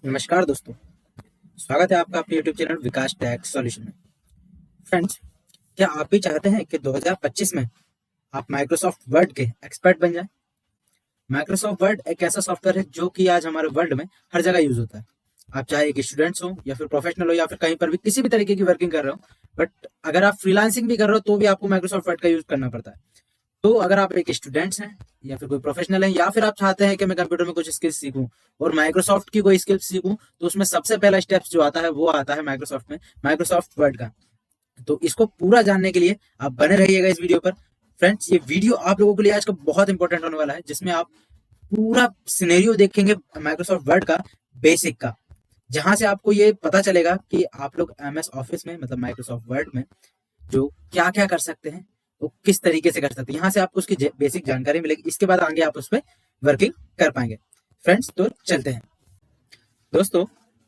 नमस्कार दोस्तों, स्वागत है आपका अपने YouTube चैनल विकास टैक्स सॉल्यूशन में। फ्रेंड्स, क्या आप भी चाहते हैं कि 2025 में आप माइक्रोसॉफ्ट वर्ड के एक्सपर्ट बन जाएं? माइक्रोसॉफ्ट वर्ड एक ऐसा सॉफ्टवेयर है जो कि आज हमारे वर्ल्ड में हर जगह यूज होता है। आप चाहे एक स्टूडेंट्स हो या फिर प्रोफेशनल हो या फिर कहीं पर भी किसी भी तरीके की वर्किंग कर रहे हो, बट अगर आप फ्रीलांसिंग भी कर रहे हो तो भी आपको माइक्रोसॉफ्ट वर्ड का यूज करना पड़ता है। तो अगर आप एक स्टूडेंट्स हैं या फिर कोई प्रोफेशनल है या फिर आप चाहते हैं कि मैं कंप्यूटर में कुछ स्किल्स सीखूं और माइक्रोसॉफ्ट की कोई स्किल्स सीखूं, तो उसमें सबसे पहला स्टेप्स जो आता है वो आता है माइक्रोसॉफ्ट में, माइक्रोसॉफ्ट वर्ड का। तो इसको पूरा जानने के लिए आप बने रहिएगा इस वीडियो पर। फ्रेंड्स, ये वीडियो आप लोगों के लिए आज का बहुत इंपॉर्टेंट होने वाला है, जिसमें आप पूरा सिनेरियो देखेंगे माइक्रोसॉफ्ट वर्ड का, बेसिक का, जहां से आपको ये पता चलेगा कि आप लोग एमएस ऑफिस में मतलब माइक्रोसॉफ्ट वर्ड में जो क्या क्या कर सकते हैं, वो किस तरीके से कर सकते हैं। यहाँ से आपको उसकी बेसिक जानकारी मिलेगी। इसके बाद आगे आप उस पर वर्किंग कर पाएंगे। फ्रेंड्स, तो चलते हैं। दोस्तों,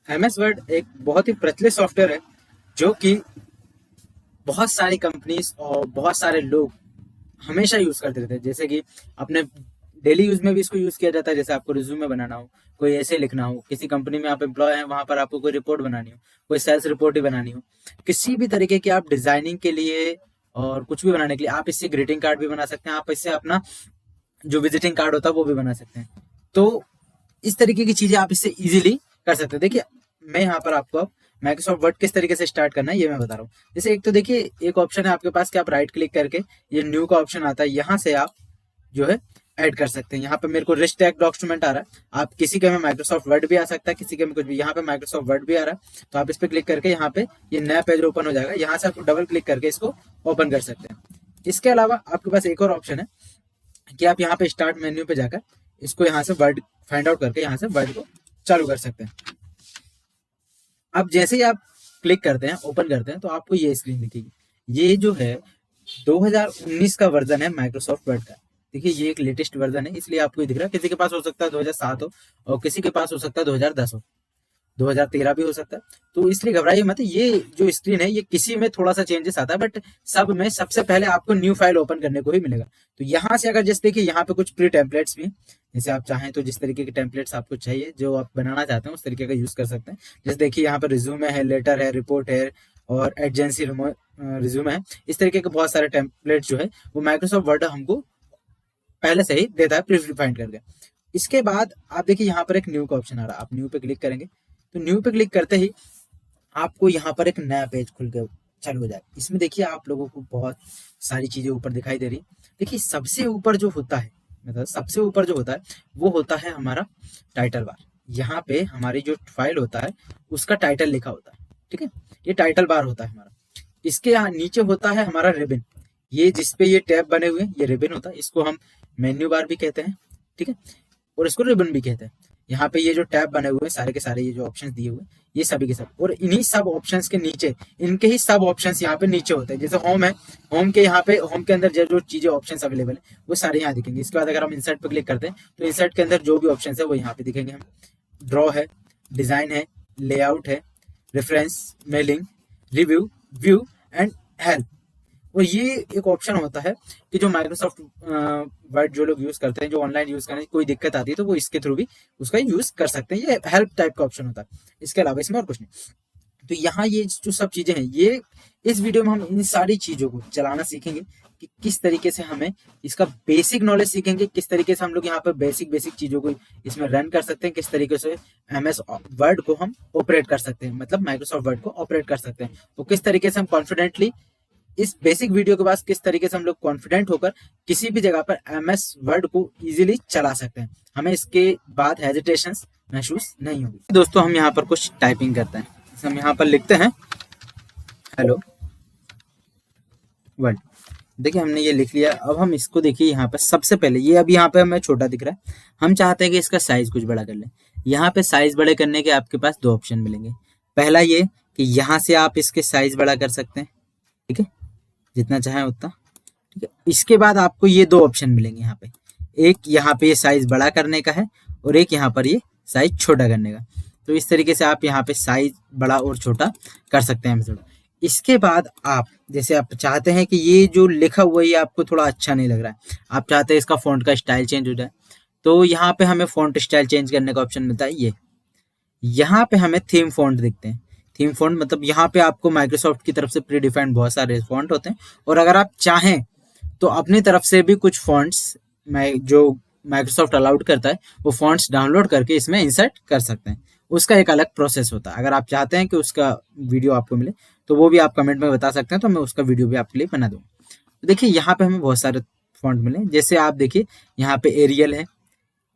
एमएस वर्ड एक बहुत ही प्रचलित सॉफ्टवेयर है जो कि बहुत सारी कंपनीज और बहुत सारे लोग हमेशा यूज करते रहते हैं। जैसे कि अपने डेली यूज में भी इसको यूज किया जाता है। जैसे आपको रिज्यूमे बनाना हो, कोई ऐसे लिखना हो, किसी कंपनी में आप एम्प्लॉय हैं, वहां पर आपको कोई रिपोर्ट बनानी हो, कोई सेल्स रिपोर्ट ही बनानी हो, किसी भी तरीके की आप डिजाइनिंग के लिए और कुछ भी बनाने के लिए आप इससे ग्रीटिंग कार्ड भी बना सकते हैं। आप इससे अपना जो विजिटिंग कार्ड होता है वो भी बना सकते हैं। तो इस तरीके की चीजें आप इससे इजीली कर सकते हैं। देखिए, मैं यहाँ पर आपको अब माइक्रोसॉफ्ट वर्ड किस तरीके से स्टार्ट करना है ये मैं बता रहा हूँ। जैसे एक तो देखिए, एक ऑप्शन है आपके पास कि आप राइट क्लिक करके ये न्यू का ऑप्शन आता है, यहाँ से आप जो है ऐड कर सकते हैं। यहाँ पे मेरे को रिच टैग डॉक्यूमेंट आ रहा है। आप किसी के में माइक्रोसॉफ्ट वर्ड भी आ सकता है, किसी के में कुछ भी। यहाँ पे माइक्रोसॉफ्ट वर्ड भी आ रहा है, तो आप इस पे क्लिक करके यहाँ पे ये नया पेज ओपन हो जाएगा। यहाँ से आप डबल क्लिक करके इसको ओपन कर सकते हैं। इसके अलावा आपके पास एक और ऑप्शन है कि आप यहाँ पे स्टार्ट मेन्यू पे जाकर इसको यहाँ से वर्ड फाइंड आउट करके यहाँ से वर्ड को चालू कर सकते हैं। अब जैसे ही आप क्लिक करते हैं, ओपन करते हैं, तो आपको ये स्क्रीन दिखेगी। ये जो है 2019 का वर्जन है माइक्रोसॉफ्ट वर्ड का। देखिए, ये एक लेटेस्ट वर्जन है, इसलिए आपको ये दिख रहा है। किसी के पास हो सकता है 2007 हो और किसी के पास हो सकता है 2010 हो, 2013 भी हो सकता है। तो इसलिए घबराइए मत। ये जो स्क्रीन है, ये किसी में थोड़ा सा चेंजेस आता है, बट सब में सबसे पहले आपको न्यू फाइल ओपन करने को ही मिलेगा। तो यहाँ से अगर जैसे देखिए, यहाँ पे कुछ प्री टेम्पलेट्स भी, जैसे आप चाहें तो जिस तरीके के टेम्पलेट्स आपको चाहिए, जो आप बनाना चाहते हैं, उस तरीके का यूज कर सकते हैं। जैसे देखिए, यहाँ पर रिज्यूमे है, लेटर है, रिपोर्ट है और एजेंसी रिज्यूमे है। इस तरीके के बहुत सारे टेम्पलेट जो है वो माइक्रोसॉफ्ट वर्ड हमको पहले से ही देता है प्री डिफाइंड करके। इसके बाद आप देखिए, यहाँ पर एक न्यू का ऑप्शन आ रहा है। आप न्यू पे क्लिक करेंगे, तो न्यू पे क्लिक करते ही आपको यहाँ पर एक नया पेज खुल के चालू हो जाएगा। इसमें देखिए, आप लोगों को बहुत सारी चीजें ऊपर दिखाई दे रही है। देखिए, सबसे ऊपर जो होता है, मतलब सबसे ऊपर जो होता है वो होता है हमारा टाइटल बार। यहाँ पे हमारी जो फाइल होता है उसका टाइटल लिखा होता है, ठीक है। ये टाइटल बार होता है हमारा। इसके यहाँ नीचे होता है हमारा रिबन। ये जिसपे ये टैब बने हुए हैं, ये रिबन होता है। इसको हम मेन्यू बार भी कहते हैं, ठीक है, और इसको रिबन भी कहते हैं। यहाँ पे ये जो टैब बने हुए हैं, सारे के सारे ये जो ऑप्शंस दिए हुए हैं, ये सभी के सब, और इन्हीं सब ऑप्शंस के नीचे इनके ही सब ऑप्शंस यहाँ पे नीचे होते हैं। जैसे होम है, होम के यहाँ पे, होम के अंदर जो जो चीजें ऑप्शंस अवेलेबल है वो सारे यहाँ दिखेंगे। इसके बाद अगर हम इंसर्ट पे क्लिक करते हैं, तो इंसर्ट के अंदर जो भी ऑप्शंस है वो यहाँ पे दिखेंगे। हम ड्रॉ है, डिजाइन है, लेआउट है, reference, mailing, review, view and help. और ये एक ऑप्शन होता है कि जो माइक्रोसॉफ्ट वर्ड जो लोग यूज करते हैं, जो ऑनलाइन यूज करने की कोई दिक्कत आती है, तो वो इसके थ्रू भी उसका यूज कर सकते हैं। ये हेल्प टाइप का ऑप्शन होता है, इसके अलावा इसमें और कुछ नहीं। तो यहाँ ये जो सब चीजें हैं, ये इस वीडियो में हम इन सारी चीजों को चलाना सीखेंगे कि किस तरीके से हमें इसका बेसिक नॉलेज सीखेंगे, किस तरीके से हम लोग यहाँ पर बेसिक बेसिक चीजों को इसमें रन कर सकते हैं, किस तरीके से एमएस वर्ड को हम ऑपरेट कर सकते हैं, मतलब माइक्रोसॉफ्ट वर्ड को ऑपरेट कर सकते हैं। तो किस तरीके से हम कॉन्फिडेंटली इस बेसिक वीडियो के बाद किस तरीके से हम लोग कॉन्फिडेंट होकर किसी भी जगह पर एमएस वर्ड को इजीली चला सकते हैं, हमें इसके बाद हेजिटेशन महसूस नहीं होगी। दोस्तों, हम यहाँ पर कुछ टाइपिंग करते हैं। हम यहाँ पर लिखते हैं हेलो वर्ड। देखिए, हमने ये लिख लिया। अब हम इसको देखिए, यहाँ पर सबसे पहले ये अभी यहाँ पे हमें छोटा दिख रहा है, हम चाहते हैं कि इसका साइज कुछ बड़ा कर लें। यहाँ पे साइज बड़े करने के आपके पास दो ऑप्शन मिलेंगे। पहला ये कि यहाँ से आप इसके साइज बड़ा कर सकते हैं, ठीक है, जितना चाहे उतना, ठीक है। इसके बाद आपको ये दो ऑप्शन मिलेंगे यहाँ पे, एक यहाँ पे ये साइज बड़ा करने का है और एक यहाँ पर ये साइज छोटा करने का। तो इस तरीके से आप यहाँ पे साइज बड़ा और छोटा कर सकते हैं। इसके बाद आप जैसे आप चाहते हैं कि ये जो लिखा हुआ है ये आपको थोड़ा अच्छा नहीं लग रहा है, आप चाहते हैं इसका फॉन्ट का स्टाइल चेंज हो जाए, तो यहाँ पे हमें फॉन्ट स्टाइल चेंज करने का ऑप्शन मिलता है। यहाँ पे हमें थीम फॉन्ट दिखते हैं। थीम फॉन्ट मतलब यहाँ पे आपको माइक्रोसॉफ्ट की तरफ से प्री डिफाइंड बहुत सारे फॉन्ट होते हैं, और अगर आप चाहें तो अपनी तरफ से भी कुछ फॉन्ट्स जो माइक्रोसॉफ्ट अलाउड करता है वो फॉन्ट्स डाउनलोड करके इसमें इंसर्ट कर सकते हैं। उसका एक अलग प्रोसेस होता है। अगर आप चाहते हैं कि उसका वीडियो आपको मिले तो वो भी आप कमेंट में बता सकते हैं, तो मैं उसका वीडियो भी आपके लिए बना दूंगा। देखिए यहाँ पे हमें बहुत सारे फॉन्ट मिले, जैसे आप देखिए यहाँ पे एरियल है,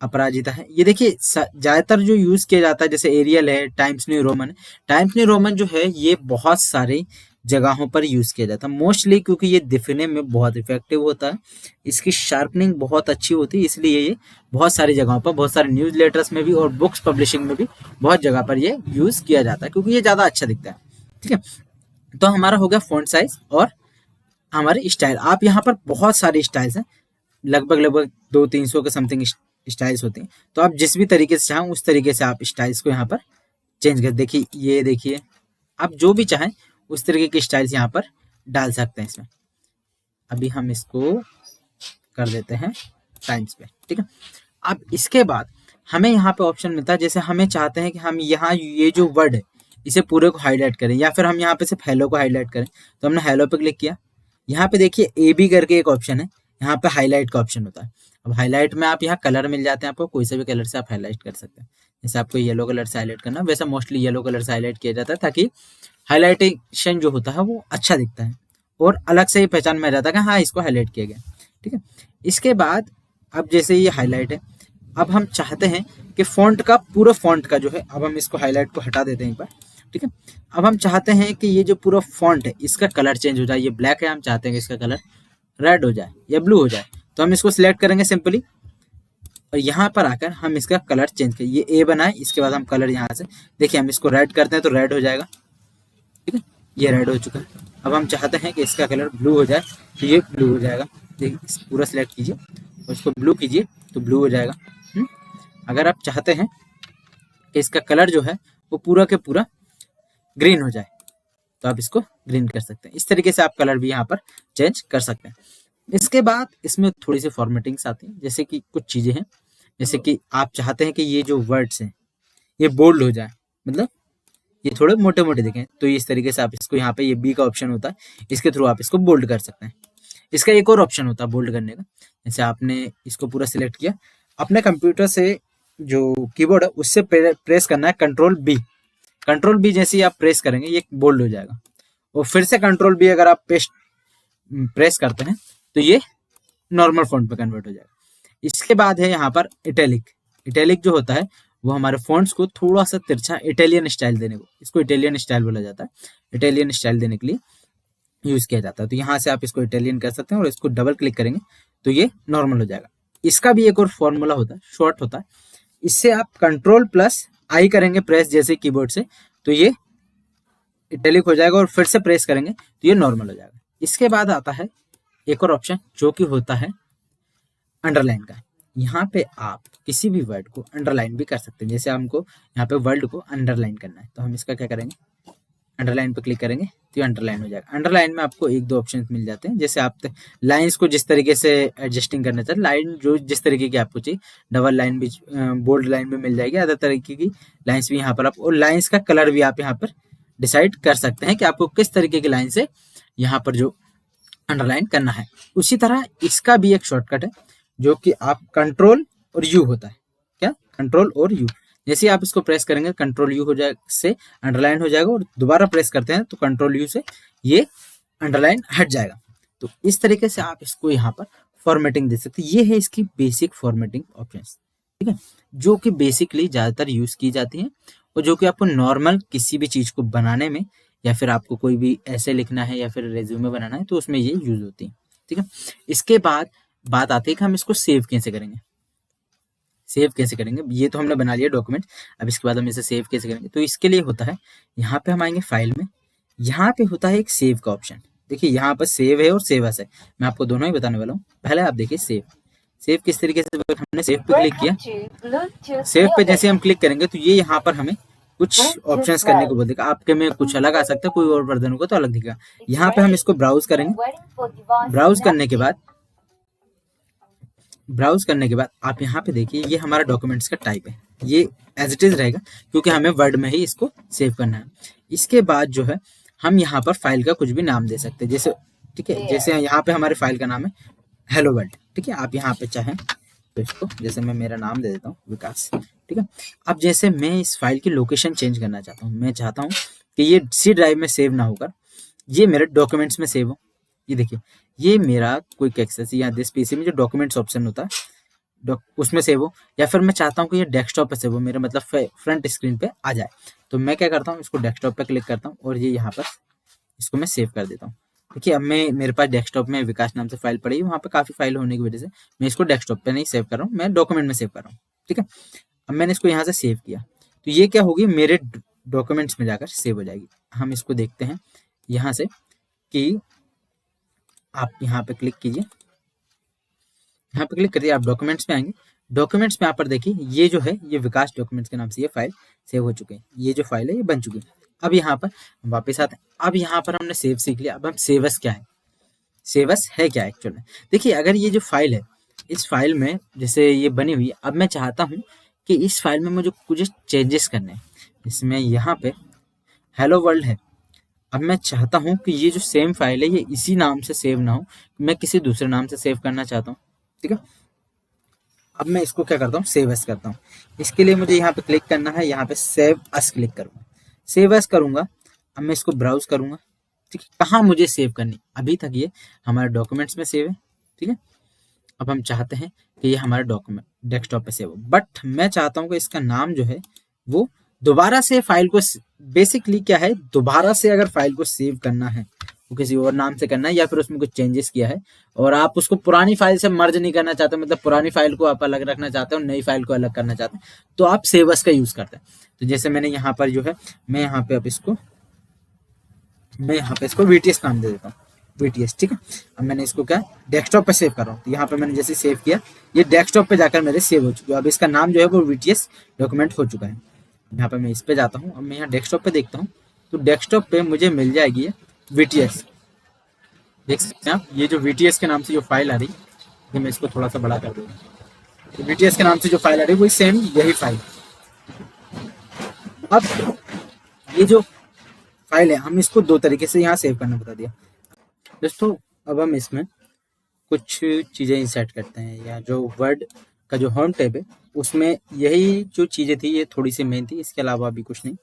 अपराजिता है। ये देखिए ज्यादातर जो यूज किया जाता है जैसे एरियल है, टाइम्स न्यू रोमन है। टाइम्स न्यू रोमन जो है ये बहुत सारे जगहों पर यूज किया जाता है, मोस्टली क्योंकि ये दिखने में बहुत इफेक्टिव होता है, इसकी शार्पनिंग बहुत अच्छी होती है, इसलिए ये बहुत सारी जगहों पर, बहुत सारे न्यूज लेटर्स में भी और बुक्स पब्लिशिंग में भी बहुत जगह पर ये यूज किया जाता है, क्योंकि ये ज्यादा अच्छा दिखता है। ठीक है, तो हमारा हो गया फॉन्ट साइज और हमारे स्टाइल। आप यहाँ पर बहुत सारे स्टाइल्स हैं, लगभग लगभग 200-300 के समथिंग स्टाइल्स होती हैं, तो आप जिस भी तरीके से चाहें उस तरीके से आप स्टाइल्स को यहाँ पर चेंज कर, देखिए ये देखिए, आप जो भी चाहें उस तरीके के स्टाइल्स यहाँ पर डाल सकते हैं इसमें। अभी हम इसको कर देते हैं टाइम्स पे। ठीक है, अब इसके बाद हमें यहाँ पे ऑप्शन मिलता है, जैसे हमें चाहते हैं कि हम यहाँ ये जो वर्ड है इसे पूरे को हाईलाइट करें, या फिर हम यहाँ पे सिर्फ हेलो को हाईलाइट करें, तो हमने हेलो पे क्लिक किया। यहाँ पे देखिए ए बी करके एक ऑप्शन है, यहाँ पे हाईलाइट का ऑप्शन होता है। अब हाईलाइट में आप यहाँ कलर मिल जाते हैं, आपको कोई से भी कलर से आप हाईलाइट कर सकते हैं। जैसे आपको येलो कलर से हाईलाइट करना, वैसे मोस्टली येलो कलर से हाईलाइट किया जाता है, ताकि हाईलाइटेशन जो होता है वो अच्छा दिखता है और अलग से ही पहचान में आ जाता है कि हाँ इसको हाईलाइट किया गया। ठीक है, इसके बाद अब जैसे ये हाईलाइट है, अब हम चाहते हैं कि फॉन्ट का पूरा फॉन्ट का जो है, अब हम इसको हाईलाइट को हटा देते हैं एक बार। ठीक है, अब हम चाहते हैं कि ये जो पूरा फॉन्ट है इसका कलर चेंज हो जाए, ये ब्लैक है, हम चाहते हैं कि इसका कलर रेड हो जाए या ब्लू हो जाए, तो हम इसको सिलेक्ट करेंगे सिंपली, और यहाँ पर आकर हम इसका कलर चेंज करें। ये ए बनाए, इसके बाद हम कलर यहाँ से देखिए, हम इसको रेड करते हैं तो रेड हो जाएगा। ठीक है, ये रेड हो चुका है। अब हम चाहते हैं कि इसका कलर ब्लू हो जाए, तो ये ब्लू हो जाएगा। देखिए पूरा सिलेक्ट कीजिए और इसको ब्लू कीजिए तो ब्लू हो जाएगा। अगर आप चाहते हैं कि इसका कलर जो है वो पूरा के पूरा ग्रीन हो जाए, तो आप इसको ग्रीन कर सकते हैं। इस तरीके से आप कलर भी यहाँ पर चेंज कर सकते हैं। इसके बाद इसमें थोड़ी सी फॉर्मेटिंग्स आती हैं, जैसे कि कुछ चीज़ें हैं, जैसे कि आप चाहते हैं कि ये जो वर्ड्स हैं ये बोल्ड हो जाए, मतलब ये थोड़े मोटे मोटे दिखें, तो इस तरीके से आप इसको यहाँ पे ये बी का ऑप्शन होता है, इसके थ्रू आप इसको बोल्ड कर सकते हैं। इसका एक और ऑप्शन होता है बोल्ड करने का, जैसे आपने इसको पूरा सिलेक्ट किया, अपने कंप्यूटर से जो कीबोर्ड है उससे प्रेस करना है कंट्रोल बी। कंट्रोल बी जैसे ही आप प्रेस करेंगे ये बोल्ड हो जाएगा, और फिर से कंट्रोल बी अगर आप प्रेस करते हैं तो ये नॉर्मल फॉन्ट पे कन्वर्ट हो जाएगा। इसके बाद है यहाँ पर इटैलिक। इटैलिक जो होता है वो हमारे फॉन्ट्स को थोड़ा सा तिरछा इटालियन स्टाइल देने को, इसको इटालियन स्टाइल बोला जाता है, इटालियन स्टाइल देने के लिए यूज किया जाता है। तो यहाँ से आप इसको इटालियन कर सकते हैं और इसको डबल क्लिक करेंगे तो ये नॉर्मल हो जाएगा। इसका भी एक और फॉर्मूला होता है, शॉर्ट होता है, इससे आप कंट्रोल प्लस आई करेंगे प्रेस जैसे कीबोर्ड से, तो ये इटैलिक हो जाएगा, और फिर से प्रेस करेंगे तो ये नॉर्मल हो जाएगा। इसके बाद आता है एक और ऑप्शन जो कि होता है अंडरलाइन का। यहाँ पे आप किसी भी वर्ड को अंडरलाइन भी कर सकते हैं, जैसे हमको यहाँ पे वर्ड को अंडरलाइन करना है, तो हम इसका क्या करेंगे, अंडरलाइन पे क्लिक करेंगे तो ये अंडरलाइन हो जाएगा। अंडरलाइन में आपको एक दो ऑप्शन मिल जाते हैं, जैसे आप लाइंस को जिस तरीके से एडजस्टिंग करना चाहते हैं, लाइन जो जिस तरीके की आपको चाहिए, डबल लाइन भी बोल्ड लाइन भी मिल जाएगी, अदर तरीके की लाइंस भी यहाँ पर आप, और लाइंस का कलर भी आप यहाँ पर डिसाइड कर सकते हैं कि आपको किस तरीके की लाइन से यहाँ पर जो अंडरलाइन करना है। उसी तरह इसका भी एक शॉर्टकट है जो कि आप कंट्रोल और यू होता है, क्या कंट्रोल और यू, जैसे आप इसको प्रेस करेंगे कंट्रोल यू हो जाए से अंडरलाइन हो जाएगा, और दोबारा प्रेस करते हैं तो कंट्रोल यू से ये अंडरलाइन हट जाएगा। तो इस तरीके से आप इसको यहाँ पर फॉर्मेटिंग दे सकते हैं। ये है इसकी बेसिक फॉर्मेटिंग ऑप्शंस, ठीक है, जो कि बेसिकली ज़्यादातर यूज़ की जाती हैं, और जो कि आपको नॉर्मल किसी भी चीज़ को बनाने में, या फिर आपको कोई भी ऐसे लिखना है या फिर रेज्यूमे बनाना है तो उसमें ये यूज़ होती है। ठीक है, इसके बाद बात आती है कि हम इसको सेव कैसे करेंगे। सेव कैसे करेंगे, ये तो हमने बना लिया डॉक्यूमेंट, अब इसके बाद हम इसे सेव कैसे करेंगे, तो इसके लिए होता है यहाँ पे हम आएंगे फाइल में, यहाँ पे होता है एक सेव का ऑप्शन। देखिए यहाँ पर सेव है और सेव एस है, मैं आपको दोनों ही बताने वाला हूँ। पहले आप देखिए सेव, सेव किस तरीके से, हमने सेव पे क्लिक किया, सेव पे जैसे हम क्लिक करेंगे तो ये यहाँ पर हमें कुछ ऑप्शंस करने को बोल देगा, आपके में कुछ अलग आ सकता है, कोई और वर्जन होगा तो अलग दिखेगा। यहाँ पे हम इसको ब्राउज करेंगे, ब्राउज करने के बाद ब्राउज करने के बाद आप यहाँ पे देखिए, ये हमारा डॉक्यूमेंट्स का टाइप है, ये एज इट इज रहेगा क्योंकि हमें वर्ड में ही इसको सेव करना है। इसके बाद जो है हम यहाँ पर फाइल का कुछ भी नाम दे सकते हैं, जैसे ठीक है, जैसे यहाँ पे हमारे फाइल का नाम है हेलो वर्ल्ड, ठीक है। आप यहाँ पे चाहें तो इसको, जैसे मैं मेरा नाम दे देता हूँ विकास, ठीक है। अब जैसे मैं इस फाइल की लोकेशन चेंज करना चाहता हूँ, मैं चाहता हूँ कि ये सी ड्राइव में सेव ना होकर ये मेरे डॉक्यूमेंट्स में सेव हो। ये देखिए, ये मेरा क्विक एक्सेस या दिस पीसी में जो डॉक्यूमेंट्स ऑप्शन होता है उसमें सेव हो, या फिर मैं चाहता हूँ कि ये डेस्कटॉप पे सेव हो, मेरे मतलब फ्रंट स्क्रीन पे आ जाए। तो मैं क्या करता हूँ, इसको डेस्कटॉप पे क्लिक करता हूँ और ये यहाँ पर इसको मैं सेव कर देता हूँ। देखिए, अब मैं मेरे पास डेस्कटॉप में विकास नाम से फाइल पड़ी है, वहाँ पे काफ़ी फाइल होने की वजह से मैं इसको डेस्कटॉप पे नहीं सेव कर रहा हूँ, मैं डॉक्यूमेंट में सेव कर रहा हूँ, ठीक है। अब मैंने इसको यहाँ से सेव किया, तो ये क्या होगी, मेरे डॉक्यूमेंट्स में जाकर सेव हो जाएगी। हम इसको देखते हैं यहाँ से कि आप यहाँ पे क्लिक कीजिए, यहाँ पे क्लिक करिए, आप डॉक्यूमेंट्स में आएंगे। डॉक्यूमेंट्स में यहाँ पर देखिए, ये जो है ये विकास डॉक्यूमेंट्स के नाम से ये फाइल सेव हो चुके हैं, ये जो फाइल है ये बन चुकी है। अब यहाँ पर वापस आते हैं, अब यहाँ पर हमने सेव सीख लिया, अब हम सेवस क्या है, सेवस है क्या एक्चुअल में। देखिए, अगर ये जो फाइल है, इस फाइल में जैसे ये बनी हुई है, अब मैं चाहता हूँ कि इस फाइल में मुझे कुछ चेंजेस करने हैं। इसमें यहाँ पे हेलो वर्ल्ड है, अब मैं चाहता हूँ कि ये जो सेम फाइल है ये इसी नाम से सेव ना हो, मैं किसी दूसरे नाम से सेव करना चाहता हूँ, ठीक है। अब मैं इसको क्या करता हूँ, सेव एस करता हूँ। इसके लिए मुझे यहाँ पे क्लिक करना है, यहाँ पे सेव एस क्लिक करूंगा, सेव एस करूंगा। अब मैं इसको ब्राउज करूंगा, ठीक है, कहाँ मुझे सेव करनी, अभी तक ये हमारे डॉक्यूमेंट्स में सेव है, ठीक है। अब हम चाहते हैं कि ये हमारे डॉक्यूमेंट डेस्कटॉप पे सेव हो, बट मैं चाहता हूँ कि इसका नाम जो है वो दोबारा से फाइल को, बेसिकली क्या है, दोबारा से अगर फाइल को सेव करना है वो किसी और नाम से करना है, या फिर उसमें कुछ चेंजेस किया है और आप उसको पुरानी फाइल से मर्ज नहीं करना चाहते, मतलब पुरानी फाइल को आप अलग रखना चाहते हो, नई फाइल को अलग करना चाहते हैं, तो आप सेवस का यूज करते हैं। तो जैसे मैंने यहाँ पर जो है, मैं यहाँ पे इसको VTS नाम दे देता हूँ, VTS, ठीक है। अब मैंने इसको क्या डेस्कटॉप पे सेव कर रहा हूँ, तो यहाँ पे मैंने जैसे सेव किया, ये डेस्कटॉप पे जाकर मेरे सेव हो चुके हैं। अब इसका नाम जो है वो VTS डॉक्यूमेंट हो चुका है। यहाँ पे मैं इस पे जाता हूँ, अब मैं यहाँ डेस्कटॉप पे देखता हूँ, तो डेस्कटॉप पे मुझे मिल जाएगी ये VTS, देख सकते हैं आप, ये जो VTS के नाम से जो फाइल आ रही है, मैं इसको थोड़ा सा बड़ा कर दूँगा, तो VTS के नाम से जो फाइल आ रही है वही सेम यही फाइल। अब ये जो फाइल है, हम इसको दो तरीके से यहाँ सेव करना बता दिया दोस्तों। अब हम इसमें कुछ चीज़ें इंसर्ट करते हैं, या जो वर्ड का जो होम टैब है उसमें यही जो चीज़ें थी ये थोड़ी सी मेन थी, इसके अलावा अभी कुछ नहीं।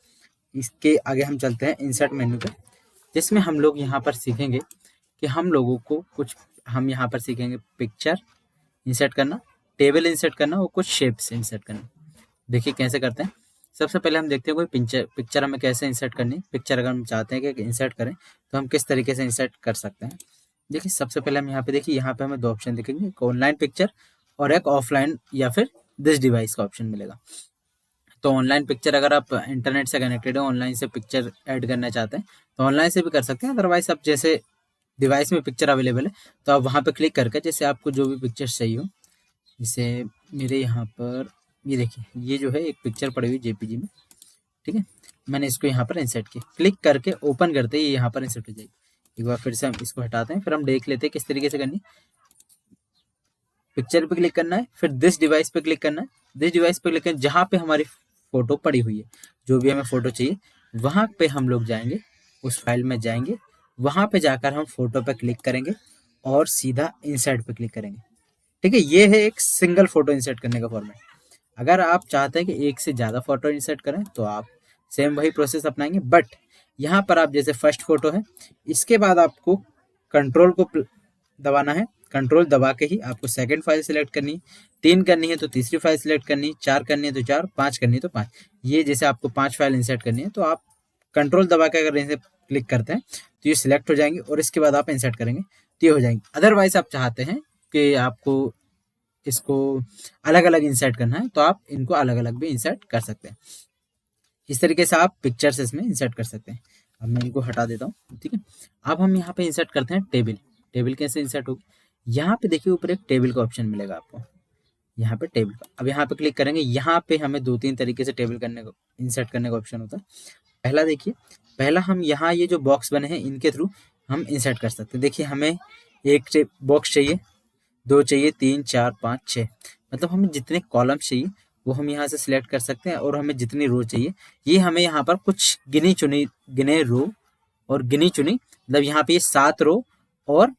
इसके आगे हम चलते हैं इंसर्ट मेन्यू पे, जिसमें हम लोग यहाँ पर सीखेंगे कि हम लोगों को कुछ, हम यहाँ पर सीखेंगे पिक्चर इंसर्ट करना, टेबल इंसर्ट करना और कुछ शेप्स इंसर्ट करना। देखिए कैसे करते हैं। सबसे पहले हम देखते हैं कोई पिक्चर हमें कैसे इंसर्ट करनी है। पिक्चर अगर हम चाहते हैं कि इंसर्ट करें तो हम किस तरीके से इंसर्ट कर सकते हैं। देखिए सबसे पहले हम यहाँ पे देखिए, यहाँ पे हमें दो ऑप्शन दिखेंगे, एक ऑनलाइन पिक्चर और एक ऑफलाइन या फिर दिस डिवाइस का ऑप्शन मिलेगा। तो ऑनलाइन पिक्चर, अगर आप इंटरनेट से कनेक्टेड हो, ऑनलाइन से पिक्चर ऐड करना चाहते हैं तो ऑनलाइन से भी कर सकते हैं। अदरवाइज आप जैसे डिवाइस में पिक्चर अवेलेबल है तो आप वहाँ पे क्लिक करके जैसे आपको जो भी पिक्चर चाहिए हो, जैसे मेरे यहाँ पर ये देखिए, ये जो है एक पिक्चर पड़ी हुई JPG में, ठीक है। मैंने इसको यहाँ पर इंसर्ट किया, क्लिक करके ओपन करते ही यहाँ पर इंसर्ट हो जाएगी। एक बार फिर से हम इसको हटाते हैं, फिर हम देख लेते हैं किस तरीके से करनी। पिक्चर पे क्लिक करना है, फिर दिस डिवाइस पे क्लिक करना है, दिस डिवाइस पे क्लिक करना, जहाँ पे हमारी फोटो पड़ी हुई है, जो भी हमें फोटो चाहिए वहाँ पे हम लोग जाएंगे, उस फाइल में जाएंगे, वहाँ पे जाकर हम फोटो पे क्लिक करेंगे और सीधा इंसर्ट पे क्लिक करेंगे, ठीक है। ये है एक सिंगल फोटो इंसर्ट करने का फॉर्मेट। अगर आप चाहते हैं कि एक से ज़्यादा फोटो इंसर्ट करें तो आप सेम वही प्रोसेस अपनाएंगे, बट यहाँ पर आप जैसे फर्स्ट फोटो है, इसके बाद आपको कंट्रोल को दबाना है, कंट्रोल दबा के ही आपको सेकंड फाइल सिलेक्ट करनी है, 3 करनी है तो तीसरी फाइल सिलेक्ट करनी है, 4 करनी है तो 4, 5 करनी है तो 5। ये जैसे आपको 5 फाइल इंसर्ट करनी है तो आप कंट्रोल दबा के अगर इसे क्लिक करते हैं तो ये सिलेक्ट हो जाएंगे और इसके बाद आप इंसर्ट करेंगे तो ये हो जाएंगे। अदरवाइज आप चाहते हैं कि आपको इसको अलग अलग इंसर्ट करना है तो आप इनको अलग अलग भी इंसर्ट कर सकते हैं। इस तरीके से आप पिक्चर्स इसमें इंसर्ट कर सकते हैं। अब मैं इनको हटा देता हूँ, ठीक है। अब हम यहाँ पे इंसर्ट करते हैं टेबल। टेबल कैसे इंसर्ट होगी, यहाँ पे देखिए ऊपर एक टेबल का ऑप्शन मिलेगा आपको, यहाँ पे टेबल का। अब यहाँ पे क्लिक करेंगे, यहाँ पे हमें 2-3 तरीके से टेबल करने को, इंसर्ट करने का ऑप्शन होता है। पहला देखिए, पहला हम यहाँ ये जो बॉक्स बने हैं इनके थ्रू हम इंसर्ट कर सकते हैं। देखिए हमें एक बॉक्स चाहिए 2 चाहिए, 3, 4, 5, 6, मतलब हमें जितने कॉलम चाहिए वो हम यहाँ से सिलेक्ट कर सकते हैं, और हमें जितनी रो चाहिए ये हमें यहाँ पर कुछ गिने रो और गिनी चुनी, मतलब यहाँ पे ये 7 रो और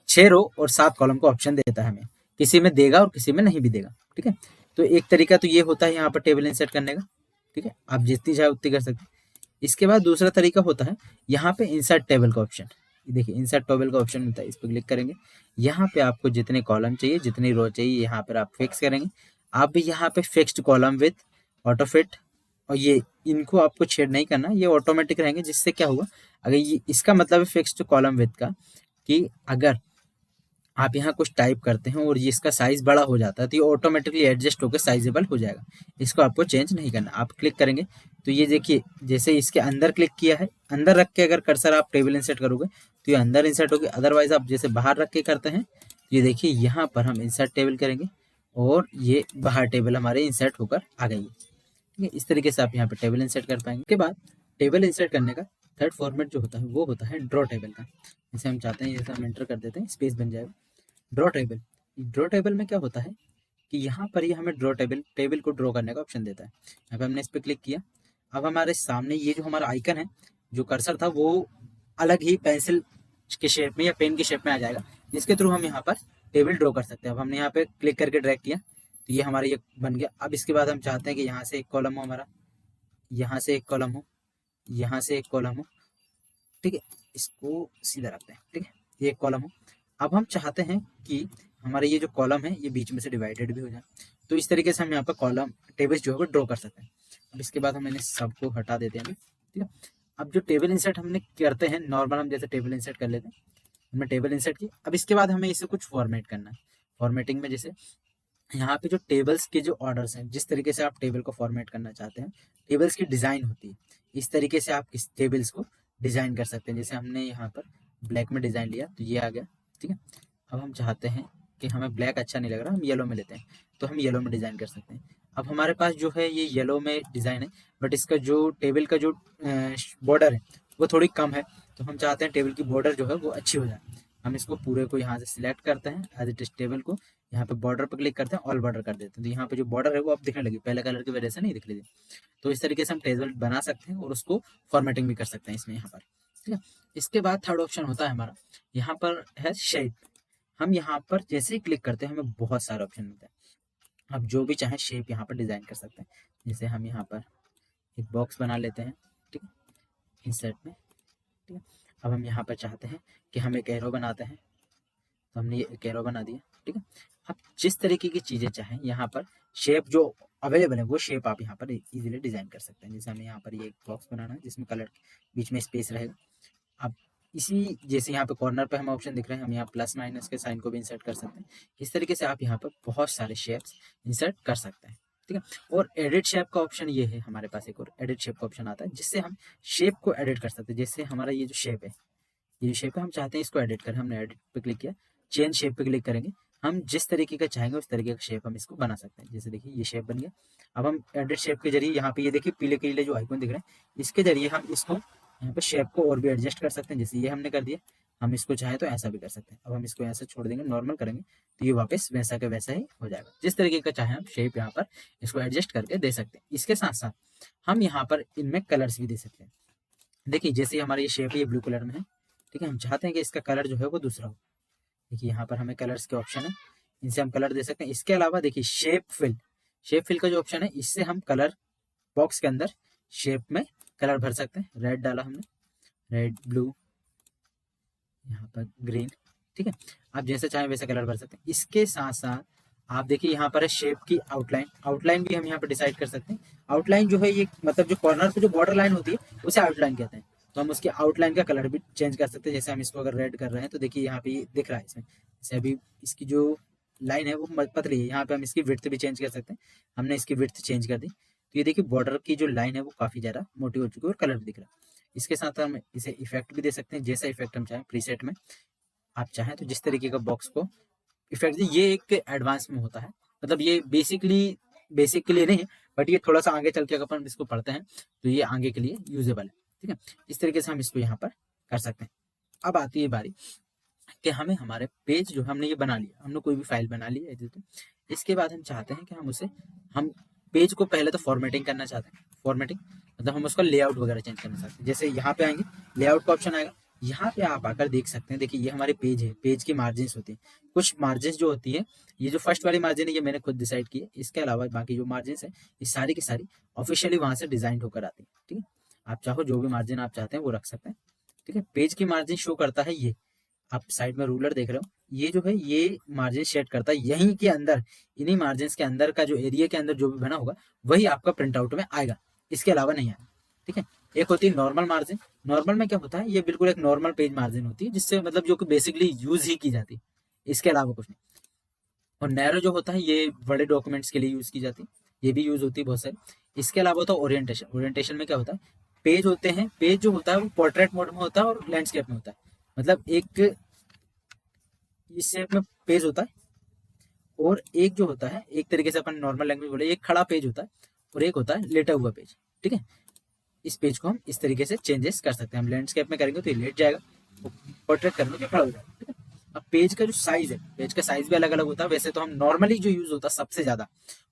6 रो और 7 कॉलम का ऑप्शन देता है हमें, किसी में देगा और किसी में नहीं भी देगा। ठीक है, तो एक तरीका तो ये होता है यहाँ पर टेबल इंसर्ट करने का। ठीक है, आप जितनी चाहे उतनी कर सकते हैं। इसके बाद दूसरा तरीका होता है यहाँ पे इंसर्ट टेबल का ऑप्शन। देखिए इंसर्ट टेबल का ऑप्शन होता है, इस पर क्लिक करेंगे, यहाँ पे आपको जितने कॉलम चाहिए जितनी रो चाहिए यहाँ पर आप फिक्स करेंगे। आप भी यहाँ पे fixed column with auto fit, और ये इनको आपको छेड़ नहीं करना, ये ऑटोमेटिक रहेंगे। जिससे क्या होगा, अगर ये इसका मतलब है फिक्स्ड कॉलम विथ का, कि अगर आप यहाँ कुछ टाइप करते हैं और ये इसका साइज बड़ा हो जाता है तो ये ऑटोमेटिकली एडजस्ट होकर साइजेबल हो जाएगा, इसको आपको चेंज नहीं करना। आप क्लिक करेंगे तो ये देखिए, जैसे इसके अंदर क्लिक किया है, अंदर रख के अगर कर्सर आप टेबल इंसर्ट करोगे तो ये अंदर इंसर्ट होगी, अदरवाइज आप जैसे बाहर रख के करते हैं, ये देखिए यहाँ पर हम इंसर्ट टेबल करेंगे और ये बाहर टेबल हमारे इंसर्ट होकर आ गई है। ठीक है, इस तरीके से आप यहाँ पे टेबल इंसर्ट कर पाएंगे। के बाद टेबल इंसर्ट करने का थर्ड फॉर्मेट जो होता है वो होता है ड्रॉ टेबल का। जैसे हम चाहते हैं, जैसे हम एंटर कर देते हैं, स्पेस बन जाएगा। ड्रॉ टेबल में क्या होता है कि यहाँ पर ये हमें टेबल को ड्रॉ करने का ऑप्शन देता है। यहाँ पे हमने इस पर क्लिक किया, अब हमारे सामने ये जो हमारा आइकन है, जो कर्सर था वो अलग ही पेंसिल के शेप में या पेन के शेप में आ जाएगा, जिसके थ्रू हम यहाँ पर टेबल ड्रॉ कर सकते हैं। अब हमने यहाँ पे क्लिक करके ड्रैग किया तो ये हमारा ये बन गया। अब इसके बाद हम चाहते हैं कि यहाँ से एक कॉलम हो हमारा, यहाँ से एक कॉलम हो, यहाँ से एक कॉलम हो। ठीक है, इसको सीधा रखते हैं। ठीक है, ये एक कॉलम हो। अब हम चाहते हैं कि हमारे ये जो कॉलम है ये बीच में से डिवाइडेड भी हो जाए, तो इस तरीके से हम यहाँ पर कॉलम टेबल्स जो है वो ड्रॉ कर सकते हैं। अब इसके बाद हम इन्हें सबको हटा देते हैं अभी। ठीक है, अब जो टेबल इंसर्ट हमने करते हैं नॉर्मल, हम जैसे टेबल इंसर्ट कर लेते हैं, हमने टेबल इंसर्ट की। अब इसके बाद हमें इसे कुछ फॉर्मेट करना है। फॉर्मेटिंग में जैसे यहाँ पे जो टेबल्स के जो ऑर्डर्स हैं, जिस तरीके से आप टेबल को फॉर्मेट करना चाहते हैं, टेबल्स की डिज़ाइन होती है, इस तरीके से आप इस टेबल्स को डिज़ाइन कर सकते हैं। जैसे हमने यहाँ पर ब्लैक में डिज़ाइन लिया तो ये आ गया। ठीक है, अब हम चाहते हैं कि हमें ब्लैक अच्छा नहीं लग रहा, हम येलो में लेते हैं, तो हम येलो में डिज़ाइन कर सकते हैं। अब हमारे पास जो है ये येलो में डिज़ाइन है, बट इसका जो टेबल का जो बॉर्डर है वो थोड़ी कम है, तो हम चाहते हैं टेबल की बॉर्डर जो है वो अच्छी हो जाए। हम इसको पूरे को यहाँ से सिलेक्ट करते हैं, एज इट इज टेबल को यहाँ पे बॉर्डर पर क्लिक करते हैं, ऑल बॉर्डर कर देते हैं, तो यहाँ पे जो बॉर्डर है वो अब दिखने लगी, पहले कलर की वजह से नहीं दिख रही थी। तो इस तरीके से हम टेबल बना सकते हैं और उसको फॉर्मेटिंग भी कर सकते हैं इसमें यहाँ पर। ठीक है, इसके बाद थर्ड ऑप्शन होता है हमारा, यहाँ पर है शेप। हम यहाँ पर जैसे ही क्लिक करते हैं हमें बहुत सारे ऑप्शन मिलते हैं, आप जो भी चाहें शेप यहाँ पर डिज़ाइन कर सकते हैं। जैसे हम यहाँ पर एक बॉक्स बना लेते हैं, ठीक है, इंसर्ट में। ठीक है, अब हम यहाँ पर चाहते हैं कि हम एक एरो बनाते हैं, तो हमने ये एक एरो बना दिया। ठीक है, आप जिस तरीके की चीज़ें चाहें यहाँ पर शेप जो अवेलेबल है वो शेप आप यहाँ पर इजीली डिज़ाइन कर सकते हैं। जैसे हमें यहाँ पर ये एक बॉक्स बनाना है जिसमें कलर बीच में स्पेस रहेगा। अब इसी जैसे यहाँ पे कॉर्नर पे हमें ऑप्शन दिख रहे हैं, हम यहाँ प्लस माइनस के साइन को भी इंसर्ट कर सकते हैं। इस तरीके से आप यहाँ पर बहुत सारे शेप्स इंसर्ट कर सकते हैं। ठीक है, और एडिट शेप का ऑप्शन ये है हमारे पास, एक और एडिट शेप का ऑप्शन आता है जिससे हम शेप को एडिट कर सकते हैं। जैसे हमारा ये जो शेप है, ये शेप है, हम चाहते हैं इसको एडिट करें, हमने एडिट पे क्लिक किया, चेंज शेप पे क्लिक करेंगे, हम जिस तरीके का चाहेंगे उस तरीके का शेप हम इसको बना सकते हैं। जैसे देखिए ये शेप बन गया। अब हम एडिट शेप के जरिए यहाँ पे ये देखिए पीले पीले जो आइकन दिख रहे हैं, इसके जरिए हम इसको यहाँ पे शेप को और भी एडजस्ट कर सकते हैं। जैसे ये हमने कर दिया, हम इसको चाहे तो ऐसा भी कर सकते हैं। अब हम इसको ऐसा छोड़ देंगे, नॉर्मल करेंगे तो ये वापस वैसा का वैसा ही हो जाएगा। जिस तरीके का चाहे हम शेप यहाँ पर इसको एडजस्ट करके दे सकते हैं। इसके साथ साथ हम यहाँ पर इनमें कलर्स भी दे सकते हैं। देखिए जैसे हमारा ये शेप है, ये ब्लू कलर में है। ठीक है, हम चाहते हैं कि इसका कलर जो है वो दूसरा हो। देखिए यहाँ पर हमें कलर्स के ऑप्शन है, इनसे हम कलर दे सकते हैं। इसके अलावा देखिए शेप फिल का जो ऑप्शन है, इससे हम कलर बॉक्स के अंदर शेप में कलर भर सकते हैं। रेड डाला हमने, रेड, ब्लू, यहाँ पर ग्रीन। ठीक है, आप जैसे चाहें वैसे कलर भर सकते हैं। इसके साथ साथ आप देखिए यहाँ पर है शेप की आउटलाइन भी हम यहाँ पर डिसाइड कर सकते हैं। आउटलाइन जो है ये मतलब जो कॉर्नर पे जो बॉर्डर लाइन होती है उसे आउटलाइन कहते हैं। तो हम उसकी आउटलाइन का कलर भी चेंज कर सकते हैं। जैसे हम इसको अगर रेड कर रहे हैं तो देखिए यहाँ पे ये दिख रहा है इसमें, जैसे अभी इसकी जो लाइन है वो पतली है, यहाँ पे हम इसकी विड्थ भी चेंज कर सकते हैं। हमने इसकी विड्थ चेंज कर दी तो ये देखिए बॉर्डर की जो लाइन है वो काफ़ी ज़्यादा मोटी हो चुकी है और कलर भी दिख रहा है। इसके साथ हम इसे इफेक्ट भी दे सकते हैं, जैसा इफेक्ट हम चाहें प्रीसेट में। आप चाहें तो जिस तरीके का बॉक्स को इफेक्ट, ये एक एडवांस में होता है, मतलब ये बेसिक के लिए नहीं है, बट ये थोड़ा सा आगे चल के अगर अपन इसको पढ़ते हैं तो ये आगे के लिए यूजेबल है। ठीक है, इस तरीके से हम इसको यहाँ पर कर सकते हैं। अब आती है बारी कि हमें हमारे पेज जो हमने ये बना लिया, हमने कोई भी फाइल बना ली है तो इसके बाद हम चाहते हैं कि हम पेज को पहले तो फॉर्मेटिंग करना चाहते हैं। फॉर्मेटिंग मतलब हम उसका लेआउट वगैरह चेंज करना चाहते हैं। जैसे यहाँ पे आएंगे, लेआउट का ऑप्शन आएगा, यहाँ पे आप आकर देख सकते हैं। देखिए ये हमारे पेज है, पेज की मार्जिन होती है। कुछ मार्जिन जो होती है, ये जो फर्स्ट वाली मार्जिन है ये मैंने खुद डिसाइड की है। इसके अलावा बाकी जो मार्जिन है ये सारी की सारी ऑफिशियली वहां से डिजाइन होकर आती है। ठीक है, आप चाहो जो भी मार्जिन आप चाहते हैं वो रख सकते हैं। ठीक है, पेज की मार्जिन शो करता है ये, आप साइड में रूलर देख रहे हो, ये जो है ये मार्जिन शेड करता है। यहीं के अंदर, इन्हीं मार्जिन के अंदर का जो एरिया के अंदर जो भी बना होगा वही आपका प्रिंट आउट में आएगा, इसके अलावा नहीं आएगा। ठीक है, एक होती है नॉर्मल मार्जिन। नॉर्मल में क्या होता है, ये बिल्कुल एक नॉर्मल पेज मार्जिन होती है, जिससे मतलब जो कि बेसिकली यूज ही की जाती है, इसके अलावा कुछ नहीं। और नैरो जो होता है ये बड़े डॉक्यूमेंट्स के लिए यूज की जाती है, ये भी यूज होती है बहुत सारी। इसके अलावा होता है ओरिएंटेशन। ओरिएंटेशन में क्या होता है, पेज होते हैं, पेज जो होता है वो पोर्ट्रेट मोड में होता है और लैंडस्केप में होता है। मतलब एक इस शेप में पेज होता है, और एक जो होता है, एक तरीके से अपन नॉर्मल लैंग्वेज बोले, एक खड़ा पेज होता है और एक होता है लेटा हुआ पेज। ठीक है, इस पेज को हम इस तरीके से चेंजेस कर सकते हैं। हम लैंडस्केप में करेंगे तो ये लेट जाएगा, पोर्ट्रेट करेंगे तो खड़ा हो जाएगा। ठीक है, अब पेज का जो साइज है, पेज का साइज भी अलग अलग होता है। वैसे तो हम नॉर्मली जो यूज होता है सबसे ज्यादा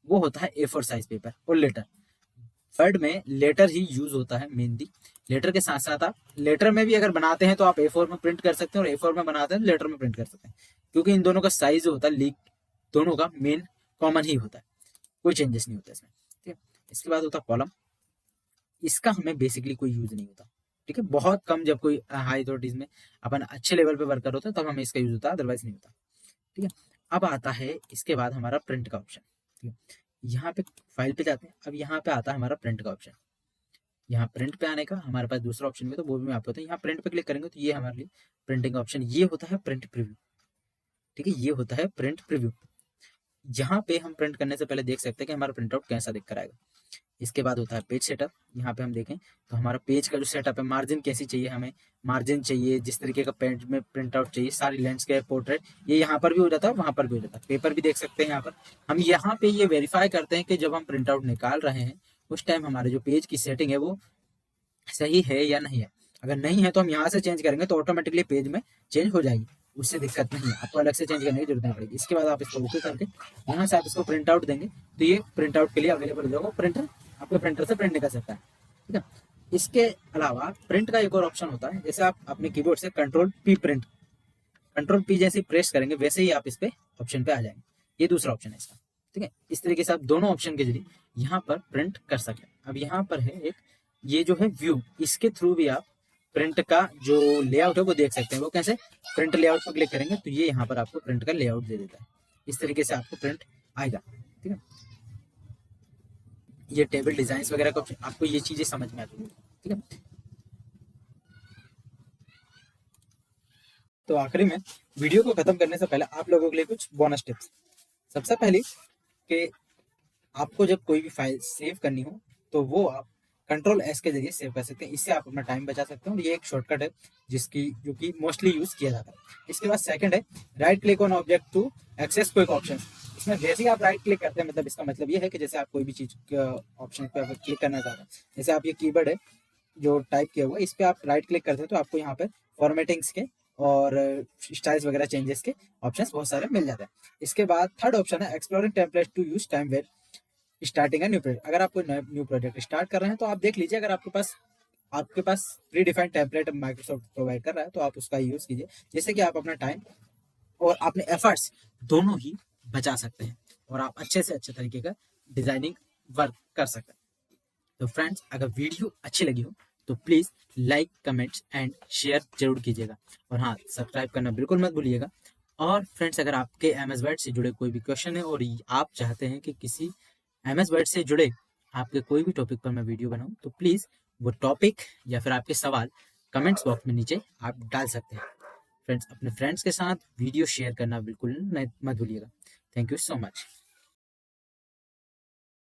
वो होता है A4 साइज पेपर और लेटर। वर्ड में लेटर ही यूज होता है मेनली। लेटर के साथ साथ आप लेटर में भी अगर बनाते हैं तो आप A4 में प्रिंट कर सकते हैं, और A4 में बनाते हैं तो लेटर में प्रिंट कर सकते हैं, क्योंकि इन दोनों का साइज जो होता है लीक दोनों का मेन कॉमन ही होता है, कोई चेंजेस नहीं होता इसमें। ठीक है, इसके बाद होता है कॉलम। इसका हमें बेसिकली कोई यूज नहीं होता। ठीक है, बहुत कम, जब कोई हाई अथॉरिटीज में अपन अच्छे लेवल पे वर्कर होता है तब हमें इसका यूज होता है, अदरवाइज नहीं होता। ठीक है, अब आता है इसके बाद हमारा प्रिंट का ऑप्शन। ठीक है, यहाँ पे फाइल पे जाते हैं, अब यहाँ पे आता है हमारा प्रिंट का ऑप्शन। यहाँ प्रिंट पे आने का हमारे पास दूसरा ऑप्शन भी, तो वो भी मैं आपको बताऊँ। यहाँ प्रिंट पे क्लिक करेंगे तो ये हमारे लिए प्रिंटिंग का ऑप्शन, ये होता है प्रिंट प्रीव्यू। ठीक है, ये होता है प्रिंट प्रीव्यू। यहाँ पे हम प्रिंट करने से पहले देख सकते हैं कि हमारा प्रिंट आउट कैसा दिख कर आएगा। इसके बाद होता है पेज सेटअप। यहाँ पे हम देखें तो हमारा पेज का जो सेटअप है, मार्जिन कैसी चाहिए हमें, मार्जिन चाहिए जिस तरीके का पेज में प्रिंट आउट चाहिए, सारी लैंडस्केप पोर्ट्रेट, ये यहाँ पर भी हो जाता है, वहां पर भी हो जाता है। पेपर भी देख सकते हैं यहाँ पर। हम यहाँ पे ये वेरीफाई करते हैं कि जब हम प्रिंट आउट निकाल रहे हैं उस टाइम हमारे जो पेज की सेटिंग है वो सही है या नहीं है। अगर नहीं है तो हम यहाँ से चेंज करेंगे तो ऑटोमेटिकली पेज में चेंज हो जाएगी, उससे दिक्कत नहीं है, आपको अलग से चेंज करने की जरूरत नहीं पड़ेगी। इसके बाद आप इसको ओके करके यहाँ से आप इसको प्रिंट आउट देंगे तो ये प्रिंट आउट के लिए अवेलेबल हो जाएगा। प्रिंटर आपके प्रिंटर से प्रिंट निकल सकता है। ठीक है, इसके अलावा प्रिंट का एक और ऑप्शन होता है, जैसे आप अपने कीबोर्ड से Ctrl+P प्रिंट, Ctrl+P जैसे प्रेस करेंगे वैसे ही आप इस पे ऑप्शन पे आ जाएंगे। ये दूसरा ऑप्शन है इसका। ठीक है, इस तरीके से आप दोनों ऑप्शन के जरिए यहाँ पर प्रिंट कर सकते हैं। अब यहाँ पर है एक, ये जो है व्यू, इसके थ्रू भी आप प्रिंट का जो लेआउट है वो देख सकते हैं। वो कैसे, प्रिंट लेआउट पर क्लिक करेंगे तो ये यहाँ पर आपको प्रिंट का लेआउट दे देता है। इस तरीके से आपको प्रिंट आएगा। ठीक है, ये टेबल डिजाइन वगैरह का आपको ये चीजें समझ में आ जाएगी। ठीक है, तो आखिरी में वीडियो को खत्म करने से पहले आप लोगों के लिए कुछ बोनस टिप्स। सबसे पहली कि आपको जब कोई भी फाइल सेव करनी हो तो वो आप Ctrl+S के जरिए सेव कर सकते हैं। इससे आप अपना टाइम बचा सकते हैं और ये एक शॉर्टकट है जिसकी जो कि मोस्टली यूज किया जाता है। इसके बाद सेकंड है right click on object to access quick option. इसमें जैसे ही आप राइट क्लिक करते हैं, मतलब इसका मतलब ये है कि जैसे आप कोई भी चीज ऑप्शन पे क्लिक करना चाहते हैं, जैसे आप ये कीवर्ड है जो टाइप किया हुआ है इस पे आप राइट क्लिक करते हैं तो आपको यहाँ पे फॉर्मेटिंग्स के और स्टाइल्स वगैरह चेंजेस के ऑप्शंस बहुत सारे मिल जाते हैं। इसके बाद थर्ड ऑप्शन है exploring template to use time well starting है न्यू प्रोजेक्ट। अगर आप कोई न्यू प्रोजेक्ट स्टार्ट कर रहे हैं तो आप देख लीजिए, अगर आपके पास pre defined template Microsoft provide कर रहा है तो आप उसका यूज कीजिए, जिससे कि आप अपना टाइम और अपने एफर्ट्स दोनों ही बचा सकते हैं और आप अच्छे से अच्छे तरीके का डिजाइनिंग वर्क कर सकते हैं। तो फ्रेंड्स, अगर वीडियो अच्छी लगी हो तो please like, comments and share जरूर कीजिएगा, और हाँ, सब्सक्राइब करना बिल्कुल मत भूलिएगा। और फ्रेंड्स, अगर आपके MS वर्ड से जुड़े कोई भी क्वेश्चन है और आप चाहते हैं कि किसी MS वर्ड से जुड़े आपके कोई भी टॉपिक पर मैं वीडियो बनाऊं तो प्लीज वो टॉपिक या फिर आपके सवाल कमेंट्स बॉक्स में नीचे आप डाल सकते हैं। फ्रेंड्स, अपने फ्रेंड्स के साथ वीडियो शेयर करना बिल्कुल मत भूलिएगा। Thank you so much.